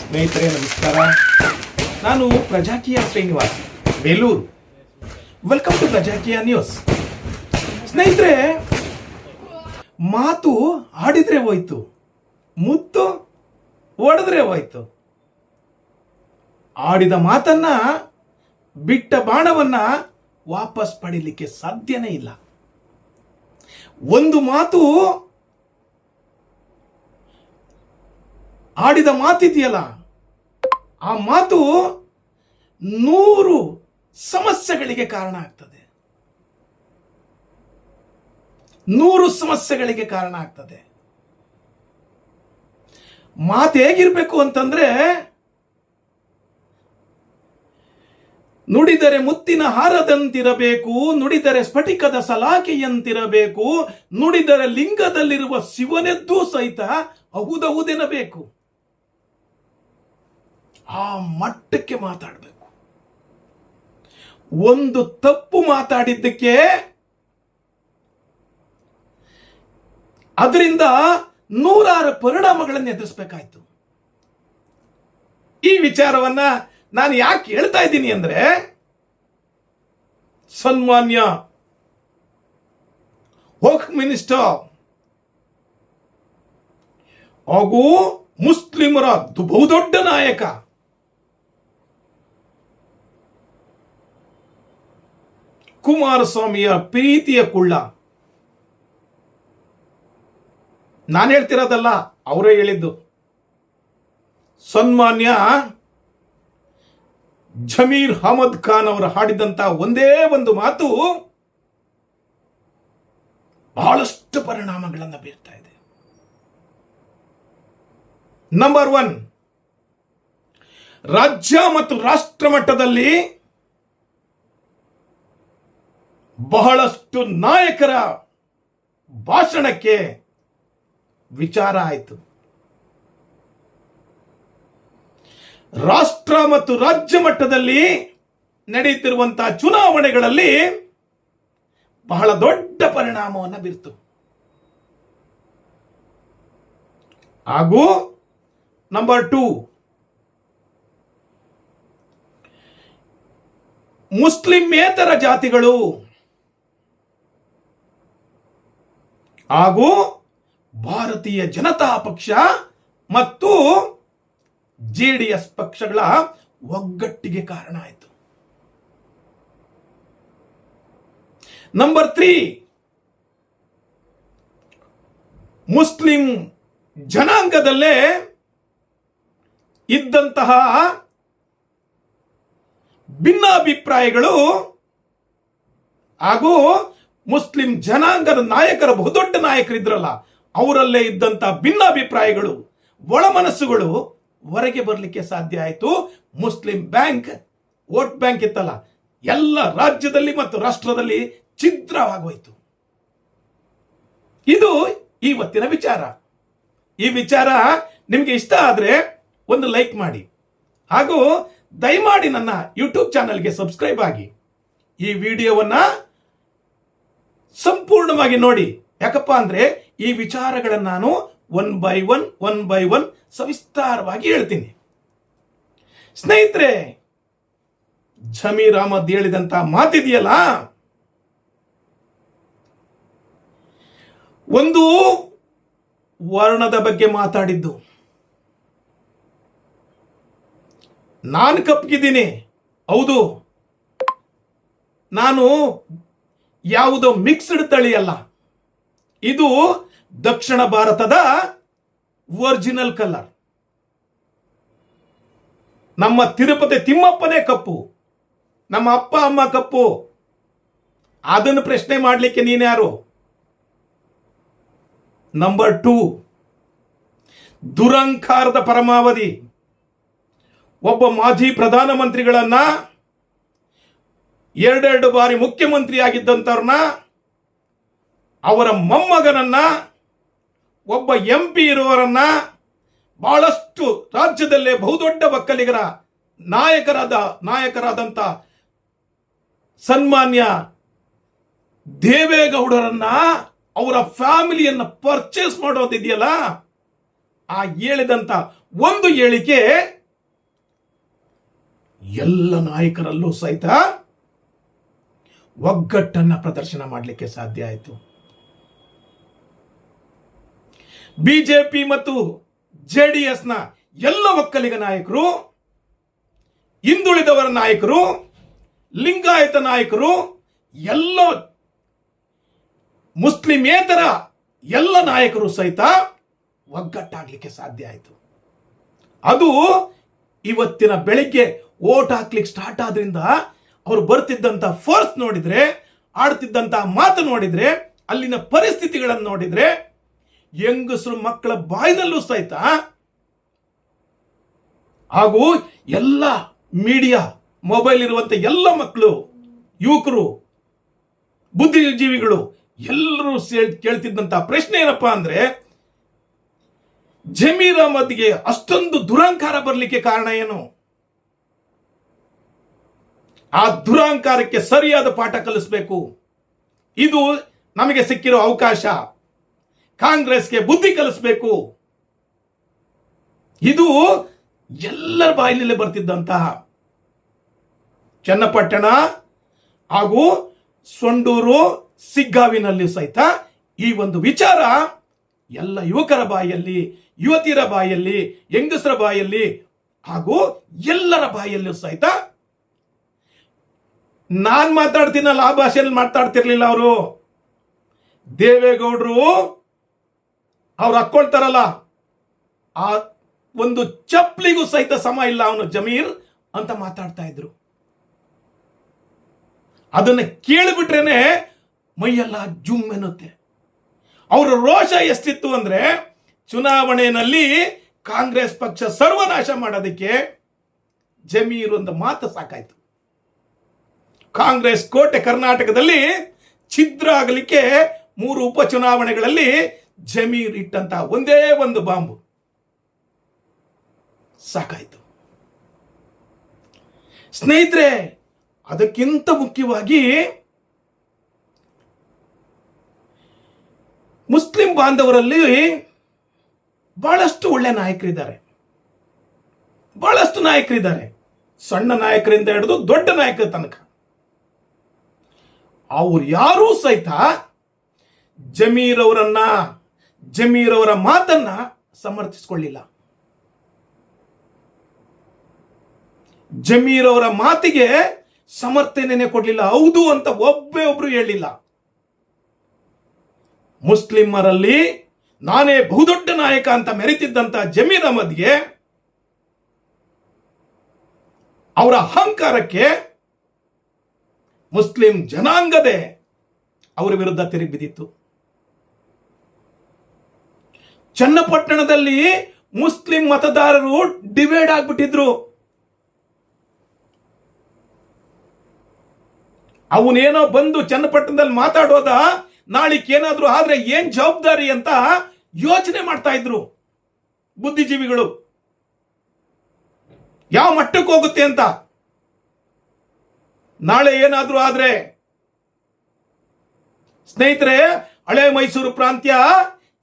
ಸ್ನೇಹಿತರೆ ನಮಸ್ಕಾರ. ನಾನು Prajakeeya Srinivas, Belur. Welcome to Prajakeeya news. ಸ್ನೇಹಿತರೆ, ಮಾತು ಆಡಿದ್ರೆ ಹೋಯ್ತು, ಮುತ್ತು ಒಡೆದ್ರೆ ಹೋಯ್ತು. ಆಡಿದ ಮಾತನ್ನ, ಬಿಟ್ಟ ಬಾಣವನ್ನ ವಾಪಸ್ ಪಡೀಲಿಕ್ಕೆ ಸಾಧ್ಯನೇ ಇಲ್ಲ. ಒಂದು ಮಾತು, ಆಡಿದ ಮಾತಿದೆಯಲ್ಲ, ಆ ಮಾತು 100 ಸಮಸ್ಯೆಗಳಿಗೆ ಕಾರಣ ಆಗ್ತದೆ. 100 ಸಮಸ್ಯೆಗಳಿಗೆ ಕಾರಣ ಆಗ್ತದೆ. ಮಾತು ಹೇಗಿರ್ಬೇಕು ಅಂತಂದ್ರೆ, ನುಡಿದರೆ ಮುತ್ತಿನ ಹಾರದಂತಿರಬೇಕು, ನುಡಿದರೆ ಸ್ಫಟಿಕದ ಸಲಾಕೆಯಂತಿರಬೇಕು, ನುಡಿದರೆ ಲಿಂಗದಲ್ಲಿರುವ ಶಿವನೆದ್ದೂ ಸಹಿತ ಹೌದೆನ್ನಬೇಕು. ಆ ಮಟ್ಟಕ್ಕೆ ಮಾತಾಡಬೇಕು. ಒಂದು ತಪ್ಪು ಮಾತಾಡಿದ್ದಕ್ಕೆ ಅದರಿಂದ 100 ಪರಿಣಾಮಗಳನ್ನು ಎದುರಿಸಬೇಕಾಯ್ತು. ಈ ವಿಚಾರವನ್ನ ನಾನು ಯಾಕೆ ಹೇಳ್ತಾ ಇದ್ದೀನಿ ಅಂದ್ರೆ, ಸನ್ಮಾನ್ಯ ಹೋಮ್ ಮಿನಿಸ್ಟರ್ ಹಾಗೂ ಮುಸ್ಲಿಮರ ಬಹುದೊಡ್ಡ ನಾಯಕ ಕುಮಾರಸ್ವಾಮಿಯ ಪ್ರೀತಿಯ ಕುಳ್ಳ, ನಾನು ಹೇಳ್ತಿರೋದಲ್ಲ, ಅವರೇ ಹೇಳಿದ್ದು. ಸನ್ಮಾನ್ಯ ಜಮೀರ್ ಅಹಮದ್ ಖಾನ್ ಅವರು ಹಾಡಿದಂತ ಒಂದೇ ಒಂದು ಮಾತು ಬಹಳಷ್ಟು ಪರಿಣಾಮಗಳನ್ನು ಬೀರ್ತಾ ಇದೆ. ನಂಬರ್ 1, ರಾಜ್ಯ ಮತ್ತು ರಾಷ್ಟ್ರ ಮಟ್ಟದಲ್ಲಿ ಬಹಳಷ್ಟು ನಾಯಕರ ಭಾಷಣಕ್ಕೆ ವಿಚಾರ ಆಯಿತು. ರಾಷ್ಟ್ರ ಮತ್ತು ರಾಜ್ಯ ಮಟ್ಟದಲ್ಲಿ ನಡೆಯುತ್ತಿರುವಂತಹ ಚುನಾವಣೆಗಳಲ್ಲಿ ಬಹಳ ದೊಡ್ಡ ಪರಿಣಾಮವನ್ನು ಬೀರ್ತು. ಹಾಗೂ ನಂಬರ್ 2, ಮುಸ್ಲಿಮೇತರ ಜಾತಿಗಳು ಹಾಗೂ ಭಾರತೀಯ ಜನತಾ ಪಕ್ಷ ಮತ್ತು ಜೆಡಿಎಸ್ ಪಕ್ಷಗಳ ಒಗ್ಗಟ್ಟಿಗೆ ಕಾರಣ ಆಯಿತು. ನಂಬರ್ 3, ಮುಸ್ಲಿಂ ಜನಾಂಗದಲ್ಲೇ ಇದ್ದಂತಹ ಭಿನ್ನಾಭಿಪ್ರಾಯಗಳು ಹಾಗೂ ಮುಸ್ಲಿಂ ಜನಾಂಗದ ನಾಯಕರ ಬಹುದೊಡ್ಡ ನಾಯಕರಿದ್ರಲ್ಲ, ಅವರಲ್ಲೇ ಇದ್ದಂತಹ ಭಿನ್ನಾಭಿಪ್ರಾಯಗಳು, ಒಳ ಮನಸ್ಸುಗಳು ಹೊರಗೆ ಬರಲಿಕ್ಕೆ ಸಾಧ್ಯ ಆಯಿತು. ಮುಸ್ಲಿಂ ಬ್ಯಾಂಕ್, ವೋಟ್ ಬ್ಯಾಂಕ್ ಇತ್ತಲ್ಲ, ಎಲ್ಲ ರಾಜ್ಯದಲ್ಲಿ ಮತ್ತು ರಾಷ್ಟ್ರದಲ್ಲಿ ಛಿದ್ರವಾಗೋಯ್ತು. ಇದು ಇವತ್ತಿನ ವಿಚಾರ. ಈ ವಿಚಾರ ನಿಮಗೆ ಇಷ್ಟ ಆದ್ರೆ ಒಂದು ಲೈಕ್ ಮಾಡಿ, ಹಾಗೂ ದಯಮಾಡಿ ನನ್ನ ಯೂಟ್ಯೂಬ್ ಚಾನಲ್ಗೆ ಸಬ್ಸ್ಕ್ರೈಬ್ ಆಗಿ ಈ ವಿಡಿಯೋವನ್ನ ಸಂಪೂರ್ಣವಾಗಿ ನೋಡಿ. ಯಾಕಪ್ಪ ಅಂದ್ರೆ ಈ ವಿಚಾರಗಳನ್ನು ನಾನು ಒನ್ ಬೈ ಒನ್ ಸವಿಸ್ತಾರವಾಗಿ ಹೇಳ್ತೀನಿ. ಸ್ನೇಹಿತರೆ, ಜಮೀರ್ ಅಹಮದ್ ಹೇಳಿದಂತ ಮಾತಿದೆಯಲ್ಲ, ಒಂದು ವರ್ಣದ ಬಗ್ಗೆ ಮಾತಾಡಿದ್ದು. ನಾನು ಕಪ್ಪಗಿದ್ದೀನಿ, ಹೌದು, ನಾನು ಯಾವುದೋ ಮಿಕ್ಸ್ಡ್ ತಳಿ ಅಲ್ಲ, ಇದು ದಕ್ಷಿಣ ಭಾರತದ ಒರಿಜಿನಲ್ ಕಲರ್. ನಮ್ಮ ತಿರುಪತಿ ತಿಮ್ಮಪ್ಪನೇ ಕಪ್ಪು, ನಮ್ಮ ಅಪ್ಪ ಅಮ್ಮ ಕಪ್ಪು. ಅದನ್ನು ಪ್ರಶ್ನೆ ಮಾಡಲಿಕ್ಕೆ ನೀನ್ಯಾರು? ನಂಬರ್ 2, ದುರಂಕಾರದ ಪರಮಾವಧಿ. ಒಬ್ಬ ಮಾಜಿ ಪ್ರಧಾನಮಂತ್ರಿಗಳನ್ನ, 2 ಬಾರಿ ಮುಖ್ಯಮಂತ್ರಿ ಆಗಿದ್ದಂಥವ್ರನ್ನ, ಅವರ ಮೊಮ್ಮಗನನ್ನ, ಒಬ್ಬ MP ಇರುವವರನ್ನ, ಬಹಳಷ್ಟು ರಾಜ್ಯದಲ್ಲೇ ಬಹುದೊಡ್ಡ ಒಕ್ಕಲಿಗರ ನಾಯಕರಾದಂಥ ಸನ್ಮಾನ್ಯ ದೇವೇಗೌಡರನ್ನ, ಅವರ ಫ್ಯಾಮಿಲಿಯನ್ನ ಪರ್ಚೇಸ್ ಮಾಡೋದಿದೆಯಲ್ಲ, ಆ ಹೇಳಿದಂತ ಒಂದು ಹೇಳಿಕೆ ಎಲ್ಲ ನಾಯಕರಲ್ಲೂ ಸಹಿತ ಒಗ್ಗಟ್ಟನ್ನ ಪ್ರದರ್ಶನ ಮಾಡಲಿಕ್ಕೆ ಸಾಧ್ಯ ಆಯಿತು. ಬಿಜೆಪಿ ಮತ್ತು ಜೆಡಿಎಸ್ನ ಎಲ್ಲ ಒಕ್ಕಲಿಗ ನಾಯಕರು, ಹಿಂದುಳಿದವರ ನಾಯಕರು, ಲಿಂಗಾಯತ ನಾಯಕರು, ಎಲ್ಲ ಮುಸ್ಲಿಮೇತರ ಎಲ್ಲ ನಾಯಕರು ಸಹಿತ ಒಗ್ಗಟ್ಟಾಗ್ಲಿಕ್ಕೆ ಸಾಧ್ಯ ಆಯಿತು. ಅದು ಇವತ್ತಿನ ಬೆಳಿಗ್ಗೆ ಓಟ್ ಹಾಕ್ಲಿಕ್ಕೆ ಸ್ಟಾರ್ಟ್ ಆದ್ರಿಂದ ಅವರು ಬರ್ತಿದ್ದಂತ ಫೋರ್ಸ್ ನೋಡಿದ್ರೆ, ಆಡ್ತಿದ್ದಂತ ಮಾತು ನೋಡಿದ್ರೆ, ಅಲ್ಲಿನ ಪರಿಸ್ಥಿತಿಗಳನ್ನು ನೋಡಿದ್ರೆ, ಹೆಂಗಸರು ಮಕ್ಕಳ ಬಾಯಿನಲ್ಲೂ ಸಹಿತ ಹಾಗೂ ಎಲ್ಲ ಮೀಡಿಯಾ ಮೊಬೈಲ್ ಇರುವಂತ ಎಲ್ಲ ಮಕ್ಕಳು, ಯುವಕರು, ಬುದ್ಧಿಜೀವಿಗಳು ಎಲ್ಲರೂ ಕೇಳ್ತಿದ್ದಂತ ಪ್ರಶ್ನೆ ಏನಪ್ಪಾ ಅಂದ್ರೆ, ಜಮೀರ್ ಅಹ್ಮದ್ಗೆ ಅಷ್ಟೊಂದು ದುರಹಂಕಾರ ಬರಲಿಕ್ಕೆ ಕಾರಣ ಏನು? ಆ ದುರಹಂಕಾರಕ್ಕೆ ಸರಿಯಾದ ಪಾಠ ಕಲಿಸಬೇಕು. ಇದು ನಮಗೆ ಸಿಕ್ಕಿರೋ ಅವಕಾಶ. ಕಾಂಗ್ರೆಸ್ಗೆ ಬುದ್ಧಿ ಕಲಿಸಬೇಕು. ಇದು ಎಲ್ಲರ ಬಾಯಿನಲ್ಲಿ ಬರ್ತಿದ್ದಂತಹ ಚನ್ನಪಟ್ಟಣ ಹಾಗೂ ಸೊಂಡೂರು, ಸಿಗ್ಗಾವಿನಲ್ಲಿ ಸಹಿತ ಈ ಒಂದು ವಿಚಾರ ಎಲ್ಲ ಯುವಕರ ಬಾಯಲ್ಲಿ, ಯುವತಿಯರ ಬಾಯಲ್ಲಿ, ಹೆಂಗಸರ ಬಾಯಲ್ಲಿ ಹಾಗೂ ಎಲ್ಲರ ಬಾಯಲ್ಲೂ ಸಹಿತ, ನಾನ್ ಮಾತಾಡ್ತೀನಲ್ಲ ಆ ಭಾಷೆಯಲ್ಲಿ ಮಾತಾಡ್ತಿರ್ಲಿಲ್ಲ ಅವರು. ದೇವೇಗೌಡರು ಅವ್ರು ಹಾಕೊಳ್ತಾರಲ್ಲ ಆ ಒಂದು ಚಪ್ಪಲಿಗೂ ಸಹಿತ ಸಮ ಇಲ್ಲ ಅವನು ಜಮೀರ್ ಅಂತ ಮಾತಾಡ್ತಾ ಇದ್ರು. ಅದನ್ನ ಕೇಳಿಬಿಟ್ರೇನೆ ಮೈಯೆಲ್ಲ ಜುಮ್ ಎನ್ನುತ್ತೆ. ಅವರ ರೋಷ ಎಷ್ಟಿತ್ತು ಅಂದ್ರೆ, ಚುನಾವಣೆಯಲ್ಲಿ ಕಾಂಗ್ರೆಸ್ ಪಕ್ಷ ಸರ್ವನಾಶ ಮಾಡೋದಕ್ಕೆ ಜಮೀರ್ ಒಂದು ಮಾತು ಸಾಕಾಯ್ತು. ಕಾಂಗ್ರೆಸ್ ಕೋಟೆ ಕರ್ನಾಟಕದಲ್ಲಿ ಛಿದ್ರ ಆಗಲಿಕ್ಕೆ 3 ಉಪಚುನಾವಣೆಗಳಲ್ಲಿ ಜಮೀರ್ ಇಟ್ಟಂತ ಒಂದೇ ಒಂದು ಬಾಂಬು ಸಾಕಾಯ್ತು. ಸ್ನೇಹಿತರೆ, ಅದಕ್ಕಿಂತ ಮುಖ್ಯವಾಗಿ ಮುಸ್ಲಿಂ ಬಾಂಧವರಲ್ಲಿ ಬಹಳಷ್ಟು ಒಳ್ಳೆ ನಾಯಕರಿದ್ದಾರೆ. ಬಹಳಷ್ಟು ನಾಯಕರಿದ್ದಾರೆ, ಸಣ್ಣ ನಾಯಕರಿಂದ ಹಿಡಿದು ದೊಡ್ಡ ನಾಯಕರ ತನಕ. ಅವ್ರು ಯಾರೂ ಸಹಿತ ಜಮೀರ್ ಅವರ ಮಾತನ್ನ ಸಮರ್ಥಿಸಿಕೊಳ್ಳಿಲ್ಲ. ಜಮೀರ್ ಅವರ ಮಾತಿಗೆ ಸಮರ್ಥನೆ ಕೊಡಲಿಲ್ಲ. ಹೌದು ಅಂತ ಒಬ್ಬರು ಹೇಳಿಲ್ಲ. ಮುಸ್ಲಿಮರಲ್ಲಿ ನಾನೇ ಬಹುದೊಡ್ಡ ನಾಯಕ ಅಂತ ಮೆರೆತಿದ್ದಂತ ಜಮೀರ್ ಅಹ್ಮದ್ಗೆ ಅವರ ಅಹಂಕಾರಕ್ಕೆ ಮುಸ್ಲಿಂ ಜನಾಂಗದೇ ಅವರ ವಿರುದ್ಧ ತಿರುಗಿ ಬಿದ್ದಿತ್ತು. ಚನ್ನಪಟ್ಟಣದಲ್ಲಿ ಮುಸ್ಲಿಂ ಮತದಾರರು ಡಿವೈಡ್ ಆಗ್ಬಿಟ್ಟಿದ್ರು. ಅವನೇನೋ ಬಂದು ಚನ್ನಪಟ್ಟಣದಲ್ಲಿ ಮಾತಾಡೋದ, ನಾಳಿಕ್ ಏನಾದ್ರೂ ಆದ್ರೆ ಏನ್ ಜವಾಬ್ದಾರಿ ಅಂತ ಯೋಚನೆ ಮಾಡ್ತಾ ಇದ್ರು ಬುದ್ಧಿಜೀವಿಗಳು. ಯಾವ ಮಟ್ಟಕ್ಕೆ ಹೋಗುತ್ತೆ ಅಂತ. ನಾಳೆ ಏನಾದ್ರೂ ಆದ್ರೆ, ಸ್ನೇಹಿತರೆ, ಹಳೆ ಮೈಸೂರು ಪ್ರಾಂತ್ಯ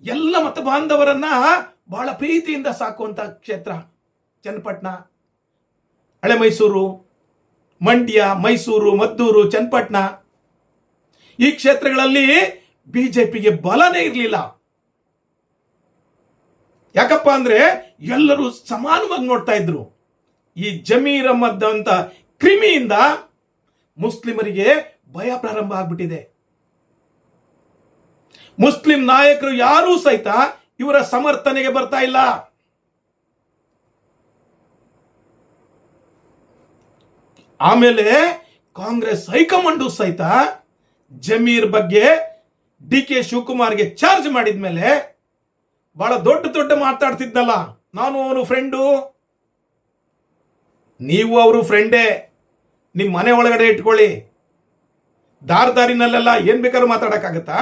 ಎಲ್ಲ ಮತ ಬಾಂಧವರನ್ನ ಬಹಳ ಪ್ರೀತಿಯಿಂದ ಸಾಕುವಂತ ಕ್ಷೇತ್ರ ಚನ್ನಪಟ್ಟಣ, ಹಳೆ ಮೈಸೂರು, ಮಂಡ್ಯ, ಮೈಸೂರು, ಮದ್ದೂರು, ಚನ್ನಪಟ್ಟಣ. ಈ ಕ್ಷೇತ್ರಗಳಲ್ಲಿ ಬಿಜೆಪಿಗೆ ಬಲನೇ ಇರಲಿಲ್ಲ. ಯಾಕಪ್ಪ ಅಂದ್ರೆ ಎಲ್ಲರೂ ಸಮಾನವಾಗಿ ನೋಡ್ತಾ ಇದ್ರು. ಈ ಜಮೀರ್ ಅಹ್ಮದ್ ಅಂತ ಕ್ರಿಮಿಯಿಂದ ಮುಸ್ಲಿಮರಿಗೆ ಭಯ ಪ್ರಾರಂಭ ಆಗ್ಬಿಟ್ಟಿದೆ. ಮುಸ್ಲಿಂ ನಾಯಕರು ಯಾರೂ ಸಹಿತ ಇವರ ಸಮರ್ಥನೆಗೆ ಬರ್ತಾ ಇಲ್ಲ. ಆಮೇಲೆ ಕಾಂಗ್ರೆಸ್ ಹೈಕಮಾಂಡ್ ಸಹಿತ ಜಮೀರ್ ಬಗ್ಗೆ ಡಿ.ಕೆ. ಶಿವಕುಮಾರ್ಗೆ ಚಾರ್ಜ್ ಮಾಡಿದ್ಮೇಲೆ ಬಹಳ ದೊಡ್ಡ ಮಾತಾಡ್ತಿದ್ದಲ್ಲ, ನಾನು ಅವನು ಫ್ರೆಂಡು, ನೀವು ಅವರು ಫ್ರೆಂಡೇ, ನಿಮ್ಮ ಮನೆ ಒಳಗಡೆ ಇಟ್ಕೊಳ್ಳಿ, ದಾರಿನಲ್ಲೆಲ್ಲ ಏನ್ ಬೇಕಾದ್ರೂ ಮಾತಾಡಕ್ಕಾಗತ್ತಾ?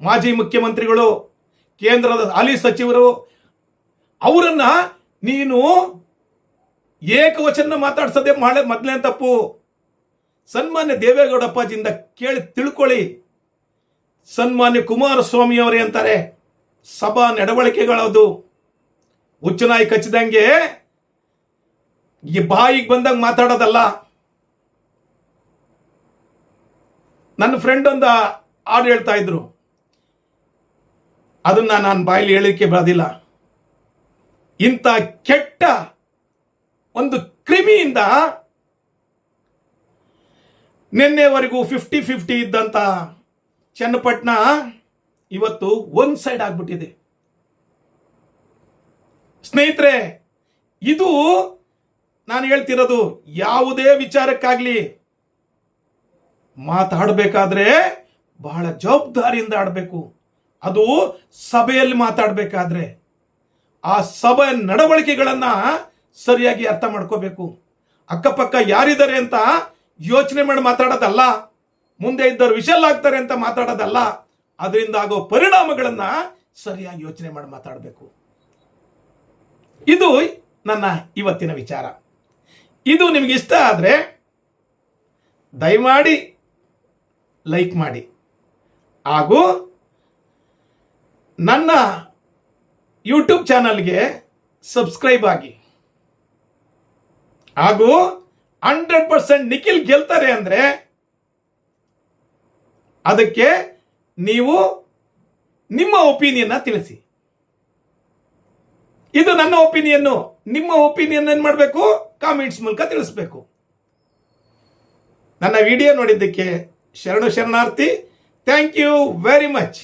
ಮಾಜಿ ಮುಖ್ಯಮಂತ್ರಿಗಳು, ಕೇಂದ್ರದ ಹಾಲಿ ಸಚಿವರು, ಅವರನ್ನ ನೀನು ಏಕವಚನ ಮಾತಾಡ್ಸದೆ ಮೊದಲನೇ ತಪ್ಪು. ಸನ್ಮಾನ್ಯ ದೇವೇಗೌಡ ಅಪ್ಪಾಜಿಯಿಂದ ಕೇಳಿ ತಿಳ್ಕೊಳ್ಳಿ. ಸನ್ಮಾನ್ಯ ಕುಮಾರಸ್ವಾಮಿ ಅವರೇ ಅಂತಾರೆ, ಸಭಾ ನಡವಳಿಕೆಗಳದು ಹುಚ್ಚುನಾಯಿ ಕಚ್ಚಿದಂಗೆ ಈ ಬಾಯಿಗೆ ಬಂದಾಗ ಮಾತಾಡೋದಲ್ಲ. ನನ್ನ ಫ್ರೆಂಡ್ ಒಂದು ಹಾಡು ಹೇಳ್ತಾ ಇದ್ರು, ಅದನ್ನ ನಾನು ಬಾಯಲ್ಲಿ ಹೇಳಲಿಕ್ಕೆ ಬರೋದಿಲ್ಲ. ಇಂಥ ಕೆಟ್ಟ ಒಂದು ಕ್ರಿಮಿಯಿಂದ ನಿನ್ನೆವರೆಗೂ 50-50 ಇದ್ದಂತ ಚನ್ನಪಟ್ಟಣ ಇವತ್ತು ಒಂದ್ ಸೈಡ್ ಆಗ್ಬಿಟ್ಟಿದೆ. ಸ್ನೇಹಿತರೆ, ಇದು ನಾನು ಹೇಳ್ತಿರೋದು, ಯಾವುದೇ ವಿಚಾರಕ್ಕಾಗ್ಲಿ ಮಾತಾಡಬೇಕಾದ್ರೆ ಬಹಳ ಜವಾಬ್ದಾರಿಯಿಂದ ಆಡಬೇಕು. ಅದು ಸಭೆಯಲ್ಲಿ ಮಾತಾಡಬೇಕಾದ್ರೆ ಆ ಸಭೆ ನಡವಳಿಕೆಗಳನ್ನ ಸರಿಯಾಗಿ ಅರ್ಥ ಮಾಡ್ಕೋಬೇಕು. ಅಕ್ಕಪಕ್ಕ ಯಾರಿದ್ದಾರೆ ಅಂತ ಯೋಚನೆ ಮಾಡಿ ಮಾತಾಡೋದಲ್ಲ, ಮುಂದೆ ಇದ್ದವರು ವಿಷಲ್ ಆಗ್ತಾರೆ ಅಂತ ಮಾತಾಡೋದಲ್ಲ, ಅದರಿಂದ ಆಗೋ ಪರಿಣಾಮಗಳನ್ನ ಸರಿಯಾಗಿ ಯೋಚನೆ ಮಾಡಿ ಮಾತಾಡಬೇಕು. ಇದು ನನ್ನ ಇವತ್ತಿನ ವಿಚಾರ. ಇದು ನಿಮಗೆ ಇಷ್ಟ ಆದರೆ ದಯಮಾಡಿ ಲೈಕ್ ಮಾಡಿ, ಹಾಗೂ ನನ್ನ ಯೂಟ್ಯೂಬ್ ಚಾನಲ್ಗೆ ಸಬ್ಸ್ಕ್ರೈಬ್ ಆಗಿ, ಹಾಗೂ 100% ನಿಖಿಲ್ ಗೆಲ್ತಾರೆ ಅಂದ್ರೆ ಅದಕ್ಕೆ ನೀವು ನಿಮ್ಮ ಒಪಿನಿಯನ್ ತಿಳಿಸಿ. ಇದು ನನ್ನ ಒಪಿನಿಯನ್ನು. ನಿಮ್ಮ ಒಪಿನಿಯನ್ ಏನ್ ಮಾಡಬೇಕು? ಕಾಮೆಂಟ್ಸ್ ಮೂಲಕ ತಿಳಿಸ್ಬೇಕು. ನನ್ನ ವಿಡಿಯೋ ನೋಡಿದ್ದಕ್ಕೆ ಶರಣಾರ್ಥಿ. Thank you very much.